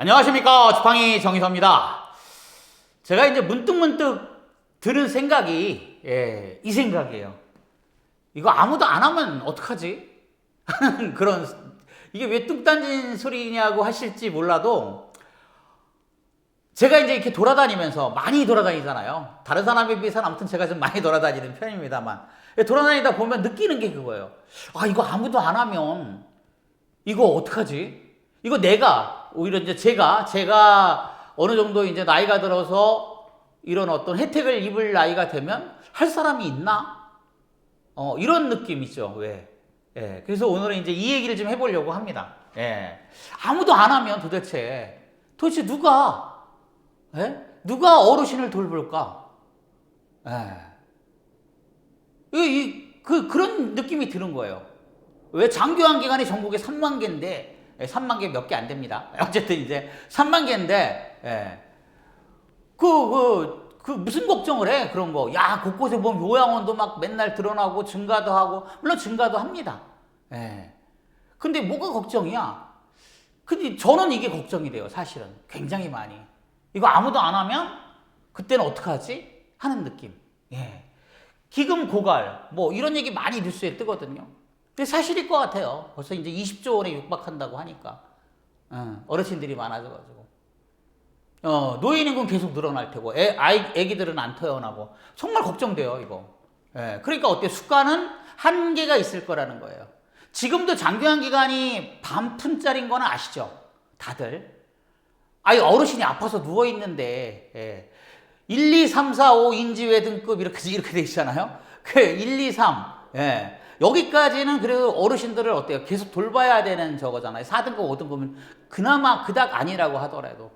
안녕하십니까. 지팡이 정의섭입니다. 제가 이제 문득문득 드는 생각이 이 생각이에요. 이거 아무도 안 하면 어떡하지? 하는 그런, 이게 왜 뚝 딴진 소리냐고 하실지 몰라도 제가 이제 이렇게 돌아다니면서 많이 돌아다니잖아요. 다른 사람에 비해서는 아무튼 제가 좀 많이 돌아다니는 편입니다만 돌아다니다 보면 느끼는 게 그거예요. 아, 이거 아무도 안 하면 이거 어떡하지? 이거 내가 오히려 이제 제가 어느 정도 이제 나이가 들어서 이런 어떤 혜택을 입을 나이가 되면 할 사람이 있나? 이런 느낌이죠. 왜? 그래서 오늘은 이제 이 얘기를 좀 해보려고 합니다. 아무도 안 하면 도대체 누가 어르신을 돌볼까? 그런 느낌이 드는 거예요. 왜 장교환 기간이 전국에 3만 개인데 3만 개 몇 개 안 됩니다. 어쨌든 이제 3만 개인데 무슨 걱정을 해? 그런 거. 야, 곳곳에 보면 요양원도 막 맨날 드러나고 증가도 하고, 물론 증가도 합니다. 근데 뭐가 걱정이야? 근데 저는 이게 걱정이 돼요, 사실은. 굉장히 많이. 이거 아무도 안 하면 그때는 어떡하지? 하는 느낌. 기금 고갈, 뭐 이런 얘기 많이 뉴스에 뜨거든요. 근데 사실일 것 같아요. 벌써 이제 20조 원에 육박한다고 하니까. 어르신들이 많아져가지고. 노인 인구는 계속 늘어날 테고, 애기들은 안 태어나고. 정말 걱정돼요, 이거. 그러니까 어때요? 수가는 한계가 있을 거라는 거예요. 지금도 장교환 기간이 반푼짜리인 거는 아시죠? 다들. 어르신이 아파서 누워있는데, 1, 2, 3, 4, 5 인지외 등급 이렇게 돼 있잖아요? 1, 2, 3. 여기까지는 그래도 어르신들을 어때요? 계속 돌봐야 되는 저거잖아요. 4등급, 5등급은 그나마 그닥 아니라고 하더라도.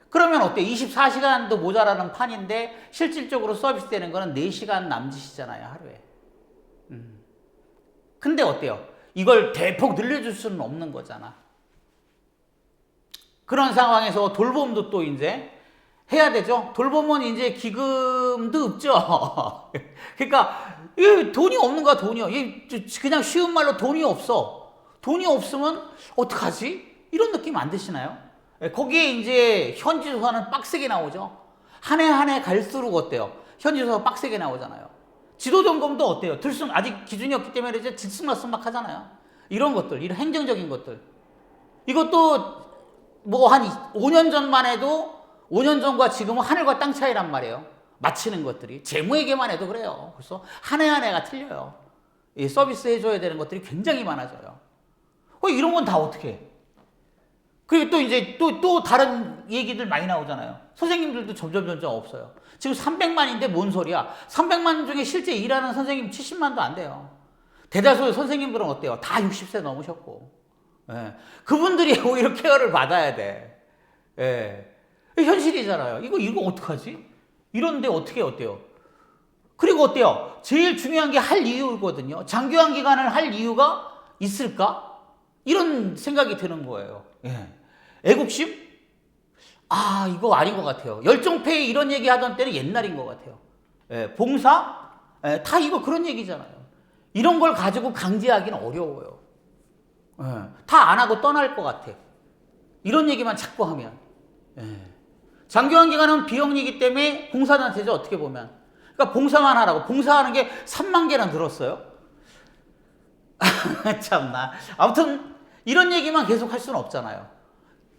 그러면 어때요? 24시간도 모자라는 판인데 실질적으로 서비스 되는 거는 4시간 남짓이잖아요, 하루에. 근데 어때요? 이걸 대폭 늘려줄 수는 없는 거잖아. 그런 상황에서 돌봄도 또 이제 해야 되죠. 돌봄은 이제 기금도 없죠. 그러니까 돈이 없는 거야, 돈이요. 그냥 쉬운 말로 돈이 없어. 돈이 없으면 어떡하지? 이런 느낌 안 드시나요? 거기에 이제 현지조사는 빡세게 나오죠. 한 해 한 해 갈수록 어때요? 현지조사가 빡세게 나오잖아요. 지도점검도 어때요? 아직 기준이 없기 때문에 이제 들쑥날쑥막 하잖아요. 이런 것들, 이런 행정적인 것들. 이것도 뭐 한 5년 전만 해도 5년 전과 지금은 하늘과 땅 차이란 말이에요. 맞히는 것들이. 재무회계만 해도 그래요. 그래서 한 해 한 해가 틀려요. 서비스 해줘야 되는 것들이 굉장히 많아져요. 이런 건 다 어떻게 해? 그리고 또 이제 또 다른 얘기들 많이 나오잖아요. 선생님들도 점점 없어요. 지금 300만인데 뭔 소리야? 300만 중에 실제 일하는 선생님 70만도 안 돼요. 대다수의 선생님들은 어때요? 다 60세 넘으셨고. 그분들이 오히려 케어를 받아야 돼. 현실이잖아요. 이거 어떡하지? 이런데 어때요? 그리고 어때요? 제일 중요한 게 할 이유거든요. 장교환 기간을 할 이유가 있을까? 이런 생각이 드는 거예요. 애국심? 이거 아닌 것 같아요. 열정페이 이런 얘기 하던 때는 옛날인 것 같아요. 봉사? 다 이거 그런 얘기잖아요. 이런 걸 가지고 강제하기는 어려워요. 다 안 하고 떠날 것 같아. 이런 얘기만 자꾸 하면. 장교환 기간은 비영리이기 때문에 봉사단체죠, 어떻게 보면. 그러니까 봉사만 하라고. 봉사하는 게 3만 개나 늘었어요. 참나. 아무튼 이런 얘기만 계속 할 수는 없잖아요.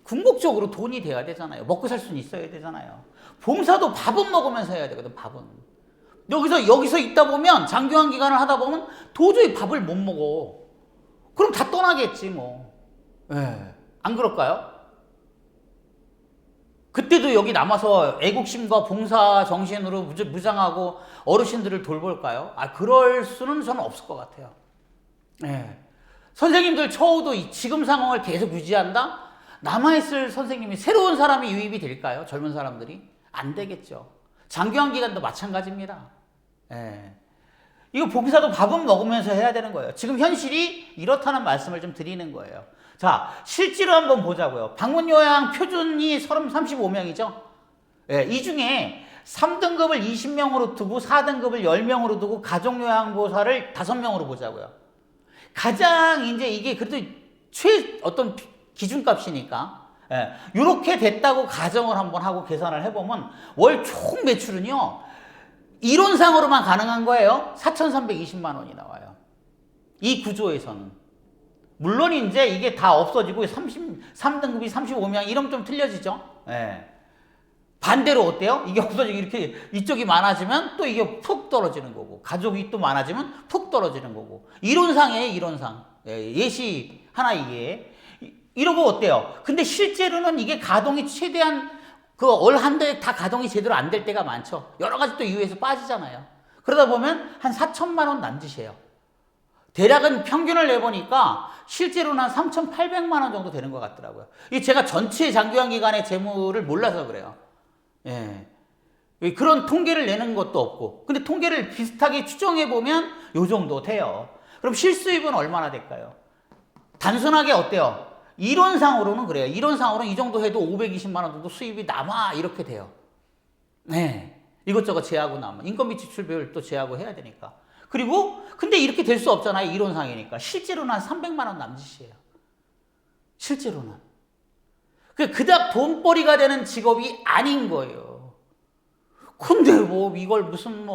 궁극적으로 돈이 돼야 되잖아요. 먹고 살 수는 있어야 되잖아요. 봉사도 밥은 먹으면서 해야 되거든, 밥은. 여기서 있다 보면, 장교환 기간을 하다 보면 도저히 밥을 못 먹어. 그럼 다 떠나겠지, 뭐. 안 그럴까요? 그때도 여기 남아서 애국심과 봉사 정신으로 무장하고 어르신들을 돌볼까요? 그럴 수는 저는 없을 것 같아요. 선생님들 처우도 지금 상황을 계속 유지한다? 남아있을 선생님이 새로운 사람이 유입이 될까요? 젊은 사람들이? 안 되겠죠. 장교환 기간도 마찬가지입니다. 이거 봉사도 밥은 먹으면서 해야 되는 거예요. 지금 현실이 이렇다는 말씀을 좀 드리는 거예요. 자, 실제로 한번 보자고요. 방문요양 표준이 35명이죠. 이 중에 3등급을 20명으로 두고 4등급을 10명으로 두고 가족요양보호사를 5명으로 보자고요. 가장 이제 이게 그래도 기준값이니까. 예, 이렇게 됐다고 가정을 한번 하고 계산을 해보면 월 총 매출은요, 이론상으로만 가능한 거예요. 4,320만 원이 나와요. 이 구조에서는. 물론 이제 이게 다 없어지고 3등급이 35명 이러면 좀 틀려지죠. 예. 반대로 어때요? 이게 없어지고 이렇게 이쪽이 많아지면 또 이게 푹 떨어지는 거고, 가족이 또 많아지면 푹 떨어지는 거고. 이론상이에요, 이론상. 예, 예시 하나 이게. 이러고 어때요? 근데 실제로는 이게 가동이 최대한 그 월 한 달에 다 가동이 제대로 안 될 때가 많죠. 여러 가지 또 이유에서 빠지잖아요. 그러다 보면 한 4천만 원 남짓이에요. 대략은 평균을 내보니까 실제로는 한 3,800만 원 정도 되는 것 같더라고요. 이게 제가 전체 장기간 기간의 재무를 몰라서 그래요. 예. 그런 통계를 내는 것도 없고. 근데 통계를 비슷하게 추정해보면 요 정도 돼요. 그럼 실수입은 얼마나 될까요? 단순하게 어때요? 이론상으로는 그래요. 이론상으로는 이 정도 해도 520만 원 정도 수입이 남아 이렇게 돼요. 네. 이것저것 제하고 남아. 인건비 지출비를 또 제하고 해야 되니까. 그리고 근데 이렇게 될 수 없잖아요. 이론상이니까. 실제로는 한 300만 원 남짓이에요. 실제로는. 그닥 돈벌이가 되는 직업이 아닌 거예요. 근데 뭐 이걸 무슨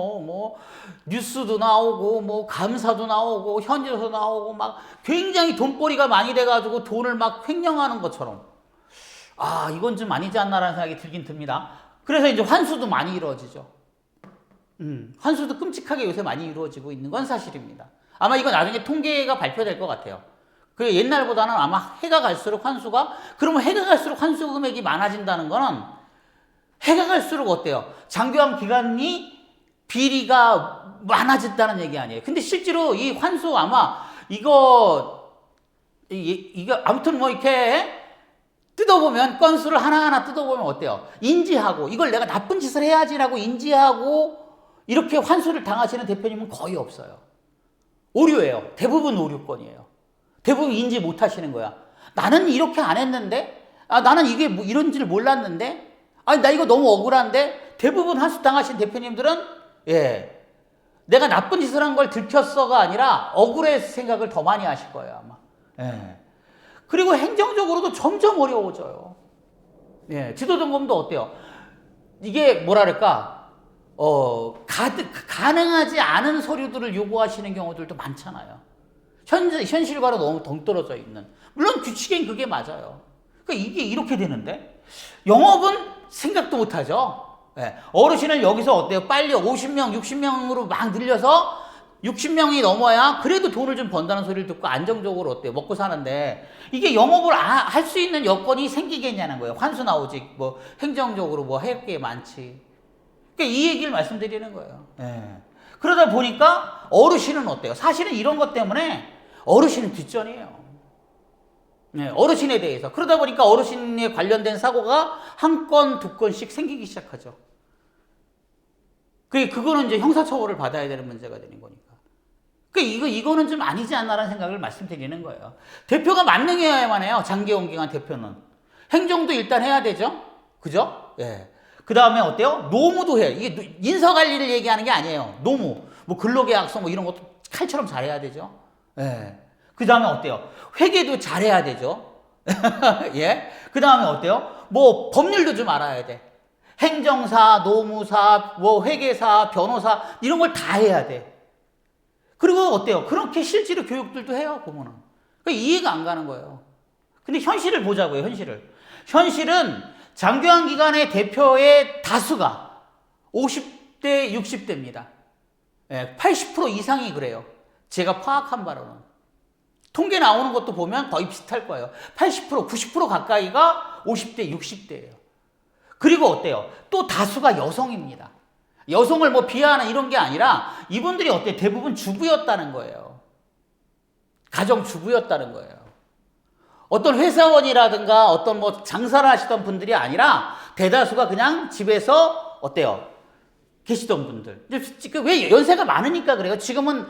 뉴스도 나오고 뭐 감사도 나오고 현지에서 나오고 막 굉장히 돈벌이가 많이 돼가지고 돈을 막 횡령하는 것처럼, 아 이건 좀 아니지 않나라는 생각이 들긴 듭니다. 그래서 이제 환수도 많이 이루어지죠. 환수도 끔찍하게 요새 많이 이루어지고 있는 건 사실입니다. 아마 이거 나중에 통계가 발표될 것 같아요. 그 옛날보다는 아마 해가 갈수록 그러면 해가 갈수록 환수 금액이 많아진다는 거는 해가 갈수록 어때요? 장기간 기간이 비리가 많아졌다는 얘기 아니에요. 근데 실제로 이 환수 아마 이거 아무튼 뭐 이렇게 뜯어보면 건수를 하나하나 뜯어보면 어때요? 인지하고 이걸 내가 나쁜 짓을 해야지라고 인지하고 이렇게 환수를 당하시는 대표님은 거의 없어요. 오류예요. 대부분 오류건이에요. 대부분 인지 못 하시는 거야. 나는 이렇게 안 했는데, 나는 이게 뭐 이런지를 몰랐는데, 나 이거 너무 억울한데. 대부분 환수 당하신 대표님들은 내가 나쁜 짓을 한 걸 들켰어가 아니라 억울해 생각을 더 많이 하실 거예요 아마. 그리고 행정적으로도 점점 어려워져요. 지도점검도 어때요? 이게 뭐랄까 가능하지 않은 서류들을 요구하시는 경우들도 많잖아요. 현실과는 너무 동떨어져 있는. 물론 규칙엔 그게 맞아요. 그러니까 이게 이렇게 되는데 영업은 생각도 못하죠. 어르신을 여기서 어때요? 빨리 50명, 60명으로 막 늘려서 60명이 넘어야 그래도 돈을 좀 번다는 소리를 듣고 안정적으로 어때요? 먹고 사는데 이게 영업을 할 수 있는 여건이 생기겠냐는 거예요. 환수 나오지 뭐 행정적으로 뭐 할 게 많지. 그러니까 이 얘기를 말씀드리는 거예요. 그러다 보니까 어르신은 어때요? 사실은 이런 것 때문에 어르신은 뒷전이에요. 어르신에 대해서. 그러다 보니까 어르신에 관련된 사고가 한 건, 두 건씩 생기기 시작하죠. 그거는 이제 형사처벌을 받아야 되는 문제가 되는 거니까. 이거는 좀 아니지 않나라는 생각을 말씀드리는 거예요. 대표가 만능해야만 해요. 장기간 기간 대표는. 행정도 일단 해야 되죠. 그죠? 그 다음에 어때요? 노무도 해요. 이게 인사관리를 얘기하는 게 아니에요. 노무. 뭐 근로계약서 뭐 이런 것도 칼처럼 잘해야 되죠. 그 다음에 어때요? 회계도 잘해야 되죠. 그 다음에 어때요? 뭐 법률도 좀 알아야 돼. 행정사, 노무사, 뭐 회계사, 변호사 이런 걸 다 해야 돼. 그리고 어때요? 그렇게 실제로 교육들도 해요, 보면은. 그러니까 이해가 안 가는 거예요. 근데 현실을 보자고요, 현실을. 현실은 장기간 기간의 대표의 다수가 50대, 60대입니다. 80% 이상이 그래요. 제가 파악한 바로는. 통계 나오는 것도 보면 거의 비슷할 거예요. 80%, 90% 가까이가 50대, 60대예요. 그리고 어때요? 또 다수가 여성입니다. 여성을 뭐 비하하는 이런 게 아니라 이분들이 어때요? 대부분 주부였다는 거예요. 가정주부였다는 거예요. 어떤 회사원이라든가 어떤 뭐 장사를 하시던 분들이 아니라 대다수가 그냥 집에서 어때요? 계시던 분들. 왜 연세가 많으니까 그래요. 지금은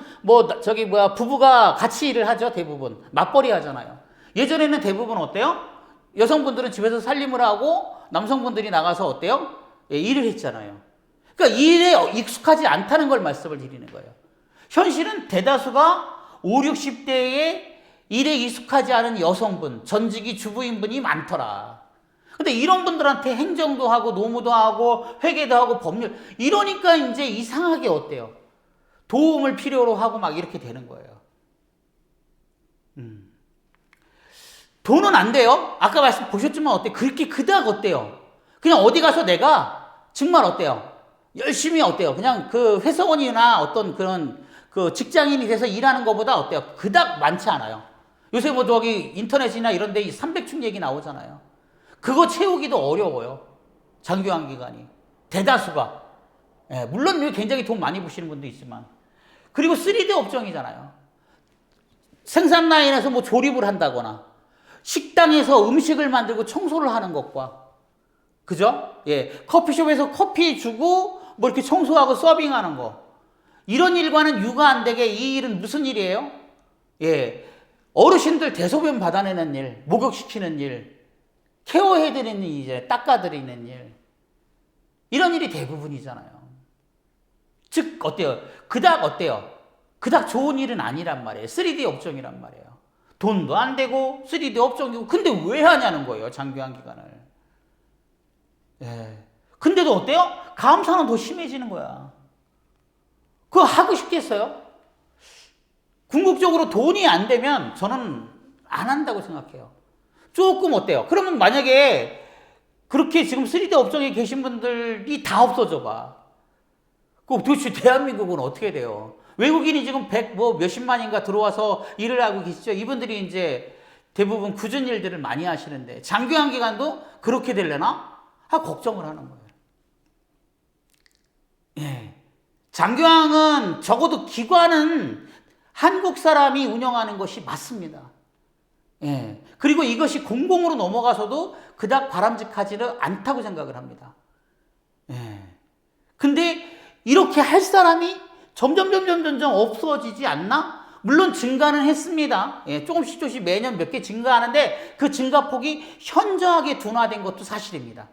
부부가 같이 일을 하죠. 대부분. 맞벌이 하잖아요. 예전에는 대부분 어때요? 여성분들은 집에서 살림을 하고 남성분들이 나가서 어때요? 일을 했잖아요. 그러니까 일에 익숙하지 않다는 걸 말씀을 드리는 거예요. 현실은 대다수가 5, 60대의 일에 익숙하지 않은 여성분, 전직이 주부인분이 많더라. 근데 이런 분들한테 행정도 하고 노무도 하고 회계도 하고 법률 이러니까 이제 이상하게 어때요? 도움을 필요로 하고 막 이렇게 되는 거예요. 돈은 안 돼요. 아까 말씀 보셨지만 어때요? 그렇게 그닥 어때요? 그냥 어디 가서 내가 정말 어때요? 열심히 어때요? 그냥 그 회사원이나 어떤 그런 그 직장인이 돼서 일하는 것보다 어때요? 그닥 많지 않아요. 요새 뭐 저기 인터넷이나 이런 데 300층 얘기 나오잖아요. 그거 채우기도 어려워요. 장교환 기간이. 대다수가. 예, 물론 굉장히 돈 많이 버시는 분도 있지만. 그리고 3D 업종이잖아요. 생산 라인에서 뭐 조립을 한다거나 식당에서 음식을 만들고 청소를 하는 것과 그죠? 예, 커피숍에서 커피 주고 뭐 이렇게 청소하고 서빙하는 거 이런 일과는 유가 안 되게 이 일은 무슨 일이에요? 예, 어르신들 대소변 받아내는 일, 목욕시키는 일, 케어해드리는 일, 이제 닦아드리는 일 이런 일이 대부분이잖아요. 즉 어때요? 그닥 어때요? 그닥 좋은 일은 아니란 말이에요. 3D 업종이란 말이에요. 돈도 안 되고 3D 업종이고 근데 왜 하냐는 거예요. 장교환 기간을. 예. 근데도 어때요? 감사는 더 심해지는 거야. 그거 하고 싶겠어요? 궁극적으로 돈이 안 되면 저는 안 한다고 생각해요. 조금 어때요? 그러면 만약에 그렇게 지금 3D 업종에 계신 분들이 다 없어져 봐. 그럼 도대체 대한민국은 어떻게 돼요? 외국인이 지금 100 뭐 몇십만인가 들어와서 일을 하고 계시죠. 이분들이 이제 대부분 굳은 일들을 많이 하시는데 장교환 기간도 그렇게 되려나? 걱정을 하는 거예요. 예. 장교환은 적어도 기관은 한국 사람이 운영하는 것이 맞습니다. 예. 그리고 이것이 공공으로 넘어가서도 그닥 바람직하지는 않다고 생각을 합니다. 예. 근데 이렇게 할 사람이 점점 없어지지 않나? 물론 증가는 했습니다. 예, 조금씩 매년 몇 개 증가하는데 그 증가폭이 현저하게 둔화된 것도 사실입니다.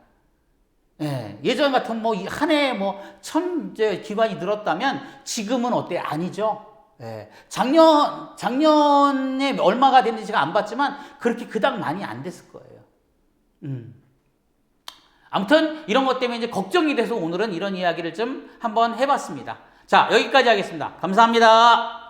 예, 예전 같은 뭐 한 해에 뭐 1000 기관이 늘었다면 지금은 어때? 아니죠. 예, 작년에 얼마가 됐는지 제가 안 봤지만 그렇게 그닥 많이 안 됐을 거예요. 아무튼 이런 것 때문에 이제 걱정이 돼서 오늘은 이런 이야기를 좀 한번 해봤습니다. 자, 여기까지 하겠습니다. 감사합니다.